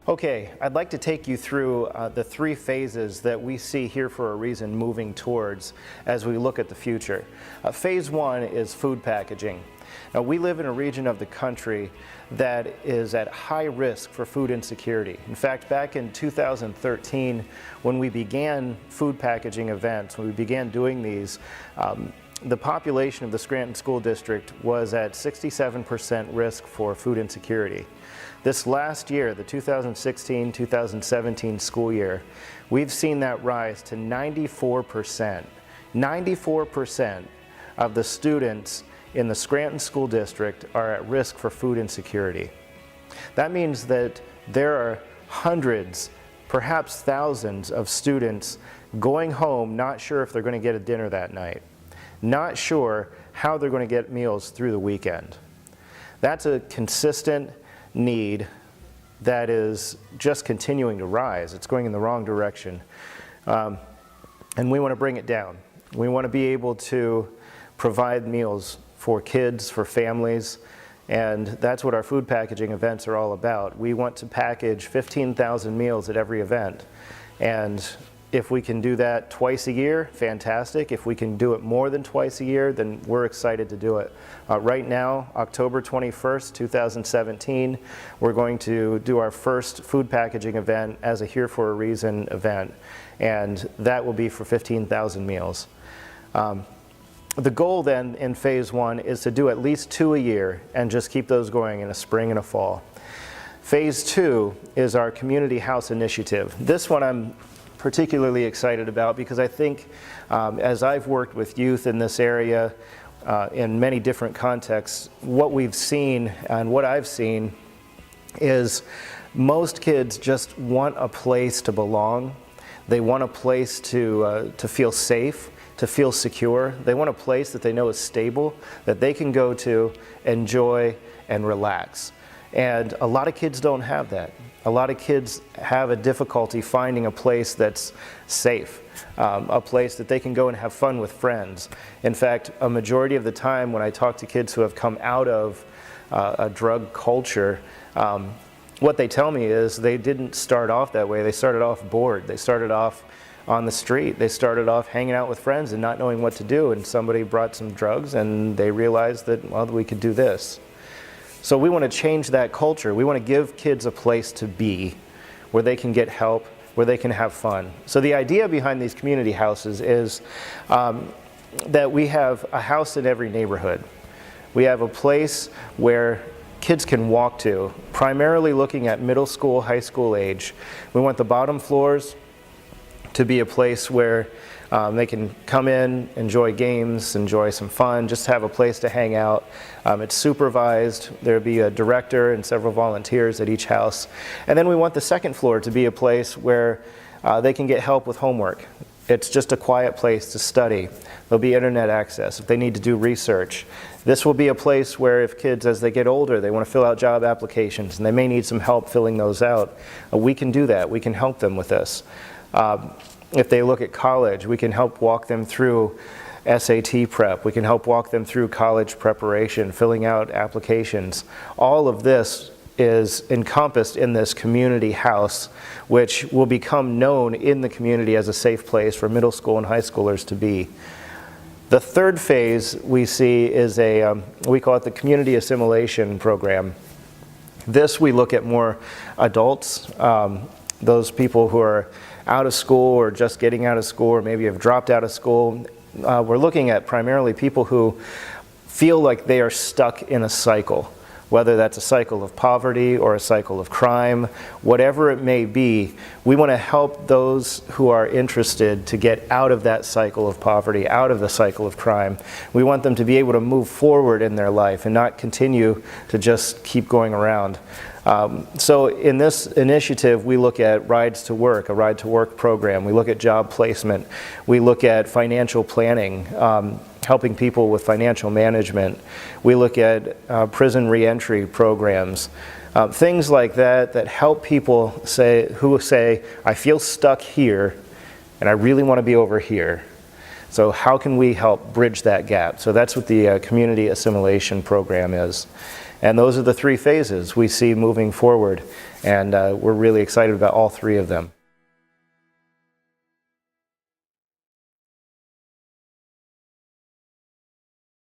Okay, I'd like to take you through the three phases that we see here for a reason moving towards as we look at the future. Phase one is food packaging. Now, we live in a region of the country that is at high risk for food insecurity. In fact, back in 2013, when we began food packaging events, when we began doing these, the population of the Scranton School District was at 67% risk for food insecurity. This last year, the 2016-2017 school year, we've seen that rise to 94%. 94% of the students in the Scranton School District are at risk for food insecurity. That means that there are hundreds, perhaps thousands of students going home not sure if they're going to get a dinner that night, not sure how they're going to get meals through the weekend. That's a consistent need that is just continuing to rise. It's going in the wrong direction. And we want to bring it down. We want to be able to provide meals for kids, for families, and that's what our food packaging events are all about. We want to package 15,000 meals at every event. And if we can do that twice a year, fantastic. If we can do it more than twice a year, then we're excited to do it. Right now, October 21st, 2017, we're going to do our first food packaging event as a Here for a Reason event, and that will be for 15,000 meals. The goal then in phase one is to do at least 2 a year and just keep those going in a spring and a fall. Phase two is our community house initiative. This one I'm particularly excited about because I think as I've worked with youth in this area in many different contexts, what we've seen and what I've seen is most kids just want a place to belong. They want a place to feel safe, to feel secure. They want a place that they know is stable, that they can go to, enjoy, and relax. And a lot of kids don't have that. A lot of kids have a difficulty finding a place that's safe, a place that they can go and have fun with friends. In fact, a majority of the time when I talk to kids who have come out of a drug culture, what they tell me is they didn't start off that way. They started off bored. They started off on the street. They started off hanging out with friends and not knowing what to do, and somebody brought some drugs and they realized that, well, we could do this. So we want to change that culture. We want to give kids a place to be where they can get help, where they can have fun. So the idea behind these community houses is that we have a house in every neighborhood. We have a place where kids can walk to, primarily looking at middle school, high school age. We want the bottom floors to be a place where they can come in, enjoy games, enjoy some fun, just have a place to hang out. It's supervised. There'll be a director and several volunteers at each house. And then we want the second floor to be a place where they can get help with homework. It's just a quiet place to study. There'll be internet access if they need to do research. This will be a place where if kids, as they get older, they want to fill out job applications and they may need some help filling those out, we can do that. We can help them with this. If they look at college, we can help walk them through SAT prep. We can help walk them through college preparation, filling out applications. All of this is encompassed in this community house, which will become known in the community as a safe place for middle school and high schoolers to be. The third phase we see is we call it the community assimilation program. This we look at more adults, those people who are out of school or just getting out of school or maybe have dropped out of school. We're looking at primarily people who feel like they are stuck in a cycle, whether that's a cycle of poverty or a cycle of crime, whatever it may be. We want to help those who are interested to get out of that cycle of poverty, out of the cycle of crime. We want them to be able to move forward in their life and not continue to just keep going around. So in this initiative, we look at rides to work, a ride to work program. We look at job placement. We look at financial planning, helping people with financial management. We look at prison reentry programs, things like that that help people who say, I feel stuck here and I really want to be over here. So how can we help bridge that gap? So that's what the community assimilation program is. And those are the three phases we see moving forward, and we're really excited about all three of them.